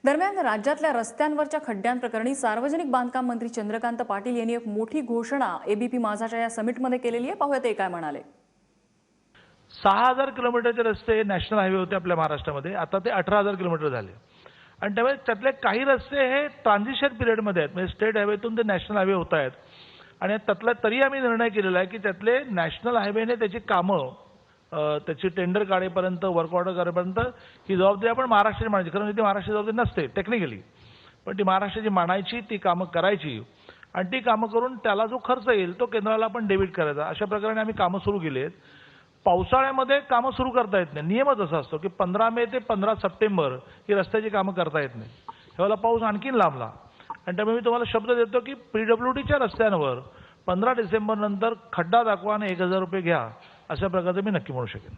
दरम्यान राज्यातल्या रस्त्यांवरच्या खड्ड्यांप्रकरणी सार्वजनिक बांधकाम मंत्री चंद्रकांत पाटील यांनी एक मोठी घोषणा एबीपी माझाच्या या समिटमध्ये केलेली आहे। पाहूया ते काय म्हणाले। 6000 किलोमीटरचे रस्ते नॅशनल हायवे होते आपल्या महाराष्ट्रामध्ये, आता ते 18000 किलोमीटर झाले। आणि त्यामुळे त्यातले काही रस्ते हे ट्रान्झिशन पिरियडमध्ये आहेत, म्हणजे स्टेट हायवेतून ते नॅशनल हायवे होत आहेत। आणि त्यातला तरी आम्ही निर्णय केलेला आहे की त्यातले नॅशनल हायवेने त्याची कामं त्याची टेंडर काढेपर्यंत, वर्क ऑर्डर करेपर्यंत ही जबाबदारी आपण महाराष्ट्राची मानायची। खरं म्हणजे ती महाराष्ट्राची जबाबदारी नसते टेक्निकली, पण ती महाराष्ट्राची मानायची, ती कामं करायची आणि ती कामं करून त्याला जो खर्च येईल तो केंद्राला आपण डेबिट करायचा। अशा प्रकारे आम्ही कामं सुरू केली आहेत। पावसाळ्यामध्ये कामं सुरू करता येत नाही, नियमच असा असतो की 15 मे ते 15 सप्टेंबर ही रस्त्याची कामं करता येत नाही। ह्यावेळेला पाऊस आणखीन लांबला आणि त्यामुळे मी तुम्हाला शब्द देतो की पीडब्ल्यूडीच्या रस्त्यांवर 15 डिसेंबर नंतर खड्डा दाखवा आणि 1000 रुपये घ्या, अशा प्रकारचं मी नक्की म्हणू शकेन।